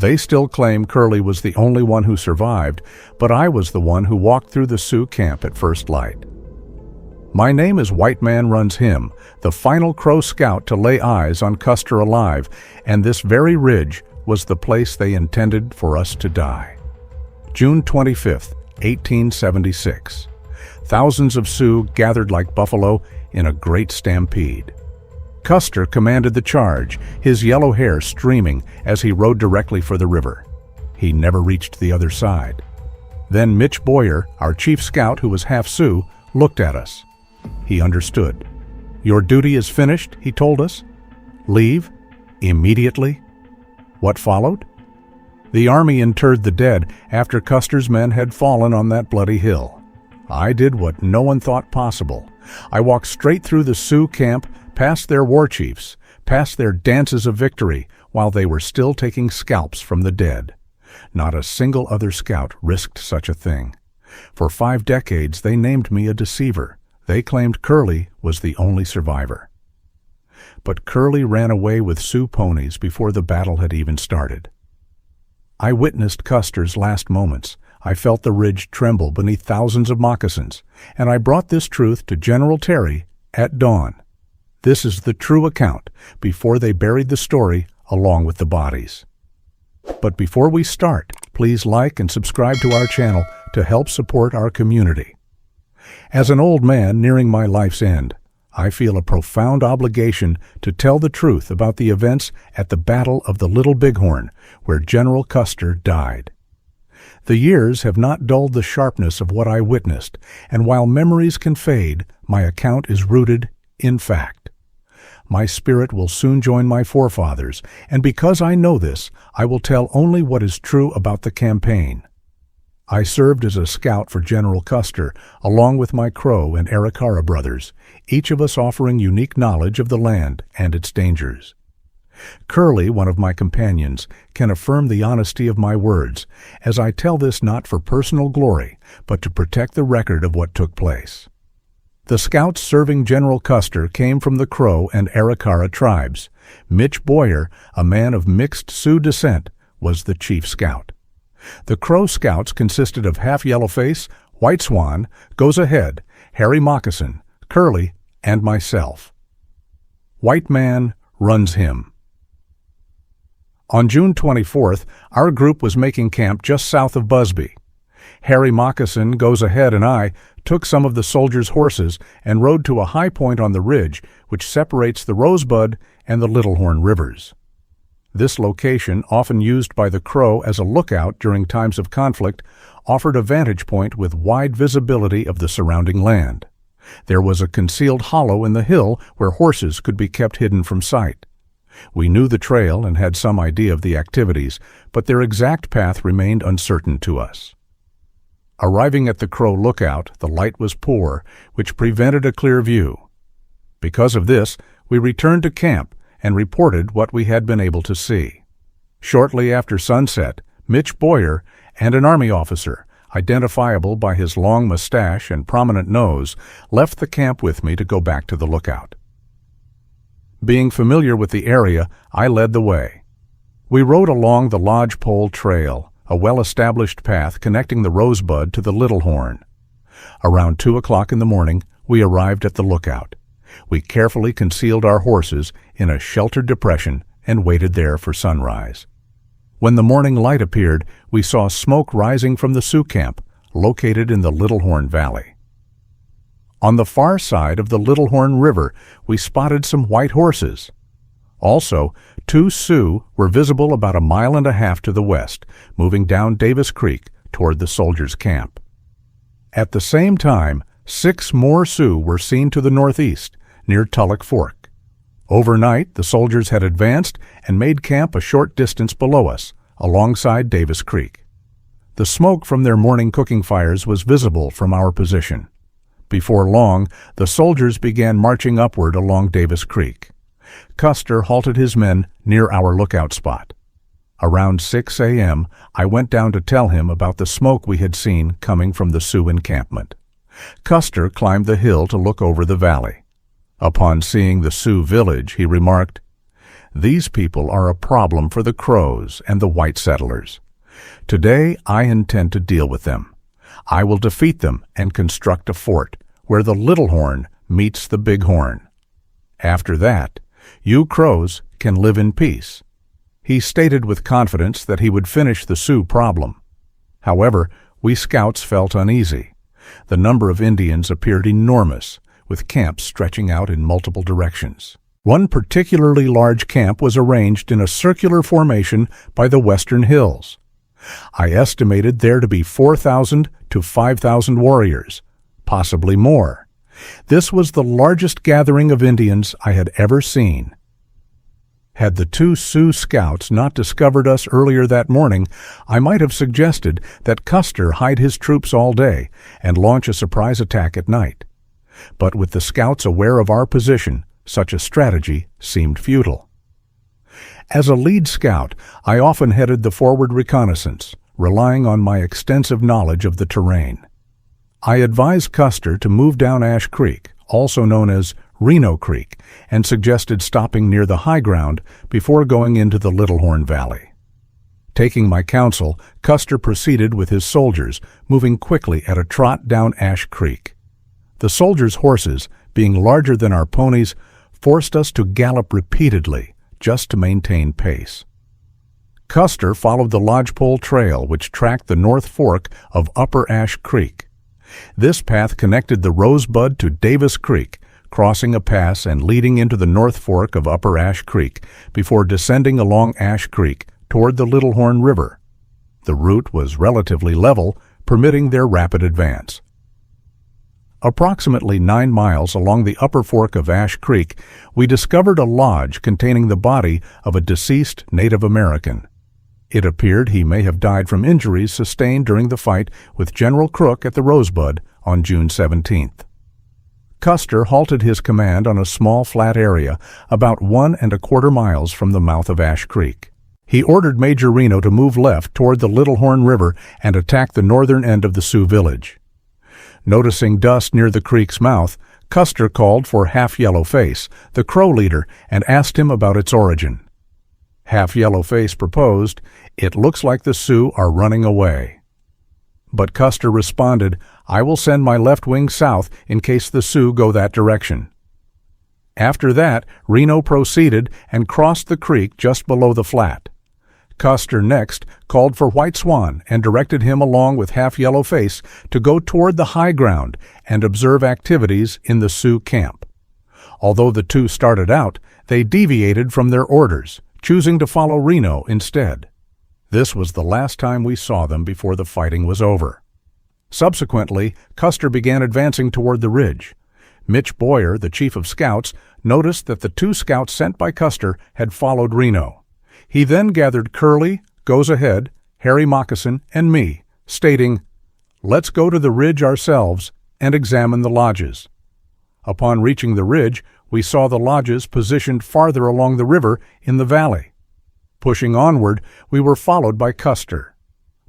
They still claim Curly was the only one who survived, but I was the one who walked through the Sioux camp at first light. My name is White Man Runs Him, the final Crow scout to lay eyes on Custer alive, and this very ridge was the place they intended for us to die. June 25th, 1876. Thousands of Sioux gathered like buffalo in a great stampede. Custer commanded the charge, his yellow hair streaming as he rode directly for the river. He never reached the other side. Then Mitch Boyer, our chief scout who was half-Sioux, looked at us. He understood. "Your duty is finished," he told us. "Leave? Immediately?" What followed? The army interred the dead after Custer's men had fallen on that bloody hill. I did what no one thought possible. I walked straight through the Sioux camp, past their war chiefs, past their dances of victory, while they were still taking scalps from the dead. Not a single other scout risked such a thing. For 5 decades they named me a deceiver. They claimed Curly was the only survivor. But Curly ran away with Sioux ponies before the battle had even started. I witnessed Custer's last moments. I felt the ridge tremble beneath thousands of moccasins, and I brought this truth to General Terry at dawn. This is the true account before they buried the story along with the bodies. But before we start, please like and subscribe to our channel to help support our community. As an old man nearing my life's end, I feel a profound obligation to tell the truth about the events at the Battle of the Little Bighorn, where General Custer died. The years have not dulled the sharpness of what I witnessed, and while memories can fade, my account is rooted in fact. My spirit will soon join my forefathers, and because I know this, I will tell only what is true about the campaign. I served as a scout for General Custer, along with my Crow and Arikara brothers, each of us offering unique knowledge of the land and its dangers. Curly, one of my companions, can affirm the honesty of my words, as I tell this not for personal glory, but to protect the record of what took place. The scouts serving General Custer came from the Crow and Arikara tribes. Mitch Boyer, a man of mixed Sioux descent, was the chief scout. The Crow scouts consisted of Half-Yellowface, White Swan, Goes Ahead, Hairy Moccasin, Curly, and myself. White Man Runs Him. On June 24th, our group was making camp just south of Busby. Hairy Moccasin, Goes Ahead, and I took some of the soldiers' horses and rode to a high point on the ridge which separates the Rosebud and the Littlebighorn rivers. This location, often used by the Crow as a lookout during times of conflict, offered a vantage point with wide visibility of the surrounding land. There was a concealed hollow in the hill where horses could be kept hidden from sight. We knew the trail and had some idea of the activities, but their exact path remained uncertain to us. Arriving at the Crow lookout, the light was poor, which prevented a clear view. Because of this, we returned to camp and reported what we had been able to see. Shortly after sunset, Mitch Boyer and an Army officer, identifiable by his long mustache and prominent nose, left the camp with me to go back to the lookout. Being familiar with the area, I led the way. We rode along the Lodgepole Trail, a well-established path connecting the Rosebud to the Littlebighorn. Around 2 o'clock in the morning, we arrived at the lookout. We carefully concealed our horses in a sheltered depression and waited there for sunrise. When the morning light appeared, we saw smoke rising from the Sioux camp, located in the Littlebighorn Valley. On the far side of the Littlebighorn River, we spotted some white horses. Also, 2 Sioux were visible about 1.5 miles to the west, moving down Davis Creek toward the soldiers' camp. At the same time, 6 more Sioux were seen to the northeast, near Tulloch Fork. Overnight, the soldiers had advanced and made camp a short distance below us, alongside Davis Creek. The smoke from their morning cooking fires was visible from our position. Before long, the soldiers began marching upward along Davis Creek. Custer halted his men near our lookout spot. Around 6 a.m., I went down to tell him about the smoke we had seen coming from the Sioux encampment. Custer climbed the hill to look over the valley. Upon seeing the Sioux village, he remarked, These people are a problem for the Crows and the white settlers. Today, I intend to deal with them. I will defeat them and construct a fort where the Littlehorn meets the Bighorn. After that, you Crows can live in peace." He stated with confidence that he would finish the Sioux problem. However, we scouts felt uneasy. The number of Indians appeared enormous, with camps stretching out in multiple directions. One particularly large camp was arranged in a circular formation by the western hills. I estimated there to be 4,000 to 5,000 warriors, possibly more. This was the largest gathering of Indians I had ever seen. Had the two Sioux scouts not discovered us earlier that morning, I might have suggested that Custer hide his troops all day and launch a surprise attack at night. But with the scouts aware of our position, such a strategy seemed futile. As a lead scout, I often headed the forward reconnaissance, relying on my extensive knowledge of the terrain. I advised Custer to move down Ash Creek, also known as Reno Creek, and suggested stopping near the high ground before going into the Littlehorn Valley. Taking my counsel, Custer proceeded with his soldiers, moving quickly at a trot down Ash Creek. The soldiers' horses, being larger than our ponies, forced us to gallop repeatedly just to maintain pace. Custer followed the lodgepole trail which tracked the North Fork of Upper Ash Creek. This path connected the Rosebud to Davis Creek, crossing a pass and leading into the North Fork of Upper Ash Creek before descending along Ash Creek toward the Littlehorn River. The route was relatively level, permitting their rapid advance. Approximately 9 miles along the upper fork of Ash Creek, we discovered a lodge containing the body of a deceased Native American. It appeared he may have died from injuries sustained during the fight with General Crook at the Rosebud on June 17th. Custer halted his command on a small flat area about 1¼ miles from the mouth of Ash Creek. He ordered Major Reno to move left toward the Littlehorn River and attack the northern end of the Sioux village. Noticing dust near the creek's mouth, Custer called for Half-Yellowface, the Crow leader, and asked him about its origin. Half-Yellowface proposed, "It looks like the Sioux are running away." But Custer responded, "I will send my left wing south in case the Sioux go that direction." After that, Reno proceeded and crossed the creek just below the flat. Custer next called for White Swan and directed him along with Half-Yellowface to go toward the high ground and observe activities in the Sioux camp. Although the two started out, they deviated from their orders, choosing to follow Reno instead. This was the last time we saw them before the fighting was over. Subsequently, Custer began advancing toward the ridge. Mitch Boyer, the chief of scouts, noticed that the two scouts sent by Custer had followed Reno. He then gathered Curly, Goes Ahead, Harry Moccasin, and me, stating, "Let's go to the ridge ourselves and examine the lodges." Upon reaching the ridge, we saw the lodges positioned farther along the river in the valley. Pushing onward, we were followed by Custer.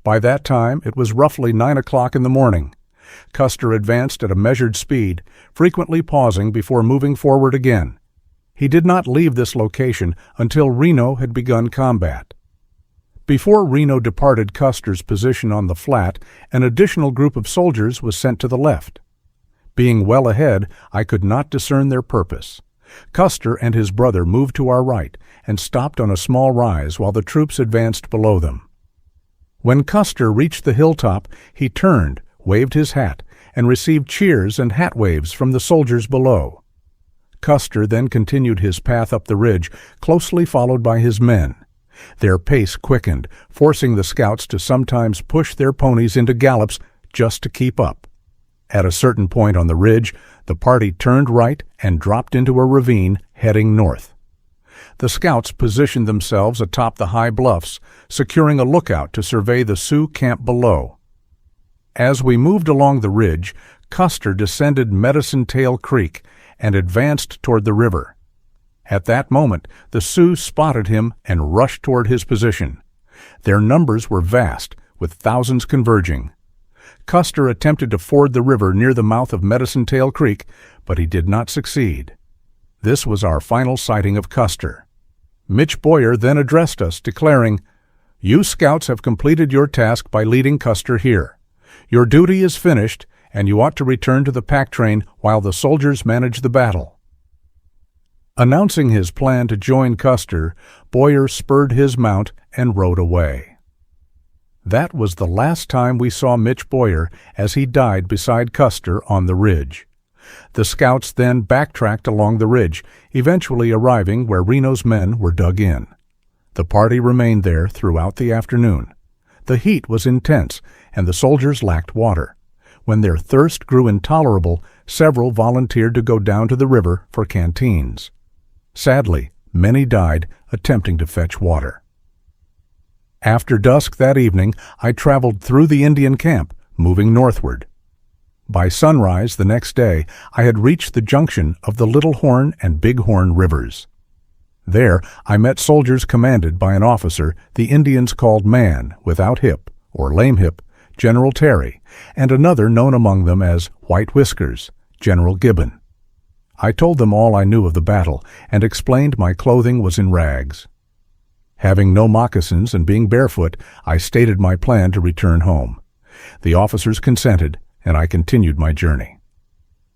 By that time, it was roughly 9 o'clock in the morning. Custer advanced at a measured speed, frequently pausing before moving forward again. He did not leave this location until Reno had begun combat. Before Reno departed Custer's position on the flat, an additional group of soldiers was sent to the left. Being well ahead, I could not discern their purpose. Custer and his brother moved to our right and stopped on a small rise while the troops advanced below them. When Custer reached the hilltop, he turned, waved his hat, and received cheers and hat waves from the soldiers below. Custer then continued his path up the ridge, closely followed by his men. Their pace quickened, forcing the scouts to sometimes push their ponies into gallops just to keep up. At a certain point on the ridge, the party turned right and dropped into a ravine heading north. The scouts positioned themselves atop the high bluffs, securing a lookout to survey the Sioux camp below. As we moved along the ridge, Custer descended Medicine Tail Creek and advanced toward the river. At that moment, the Sioux spotted him and rushed toward his position. Their numbers were vast, with thousands converging. Custer attempted to ford the river near the mouth of Medicine Tail Creek, but he did not succeed. This was our final sighting of Custer. Mitch Boyer then addressed us, declaring, "You scouts have completed your task by leading Custer here. Your duty is finished, and you ought to return to the pack train while the soldiers manage the battle." Announcing his plan to join Custer, Boyer spurred his mount and rode away. That was the last time we saw Mitch Boyer as he died beside Custer on the ridge. The scouts then backtracked along the ridge, eventually arriving where Reno's men were dug in. The party remained there throughout the afternoon. The heat was intense, and the soldiers lacked water. When their thirst grew intolerable, several volunteered to go down to the river for canteens. Sadly, many died attempting to fetch water. After dusk that evening, I traveled through the Indian camp, moving northward. By sunrise the next day, I had reached the junction of the Littlehorn and Bighorn rivers. There, I met soldiers commanded by an officer the Indians called Man Without Hip, or Lame Hip, General Terry, and another known among them as White Whiskers, General Gibbon. I told them all I knew of the battle and explained my clothing was in rags. Having no moccasins and being barefoot, I stated my plan to return home. The officers consented, and I continued my journey.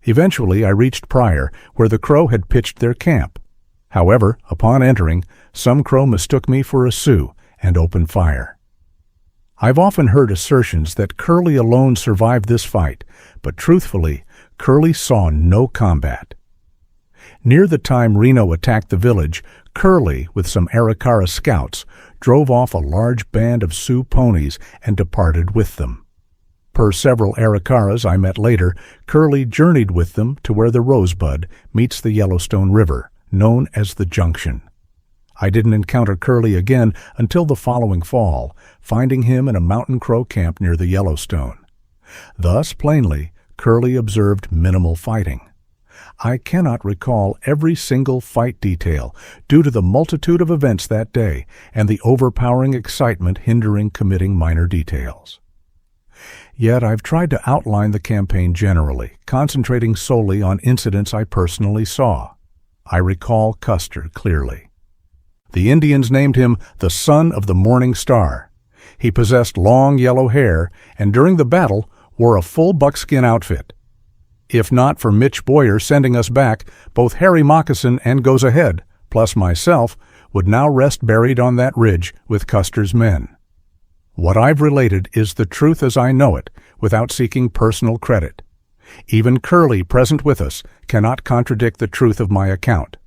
Eventually, I reached Pryor, where the Crow had pitched their camp. However, upon entering, some Crow mistook me for a Sioux and opened fire. I've often heard assertions that Curly alone survived this fight, but truthfully, Curly saw no combat. Near the time Reno attacked the village, Curly, with some Arikara scouts, drove off a large band of Sioux ponies and departed with them. Per several Arikaras I met later, Curly journeyed with them to where the Rosebud meets the Yellowstone River, known as the Junction. I didn't encounter Curly again until the following fall, finding him in a mountain crow camp near the Yellowstone. Thus, plainly, Curly observed minimal fighting. I cannot recall every single fight detail due to the multitude of events that day and the overpowering excitement hindering committing minor details. Yet I've tried to outline the campaign generally, concentrating solely on incidents I personally saw. I recall Custer clearly. The Indians named him the Son of the Morning Star. He possessed long yellow hair and during the battle wore a full buckskin outfit. If not for Mitch Boyer sending us back, both Harry Moccasin and Goes Ahead, plus myself, would now rest buried on that ridge with Custer's men. What I've related is the truth as I know it, without seeking personal credit. Even Curly, present with us, cannot contradict the truth of my account.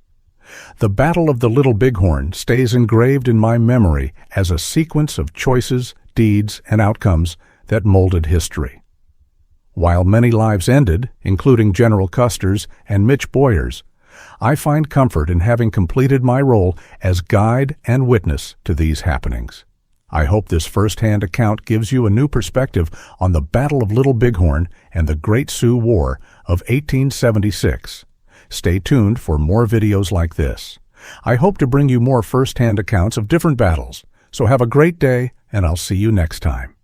The Battle of the Little Bighorn stays engraved in my memory as a sequence of choices, deeds, and outcomes that molded history. While many lives ended, including General Custer's and Mitch Boyer's, I find comfort in having completed my role as guide and witness to these happenings. I hope this first-hand account gives you a new perspective on the Battle of Little Bighorn and the Great Sioux War of 1876. Stay tuned for more videos like this. I hope to bring you more first-hand accounts of different battles, so have a great day, and I'll see you next time.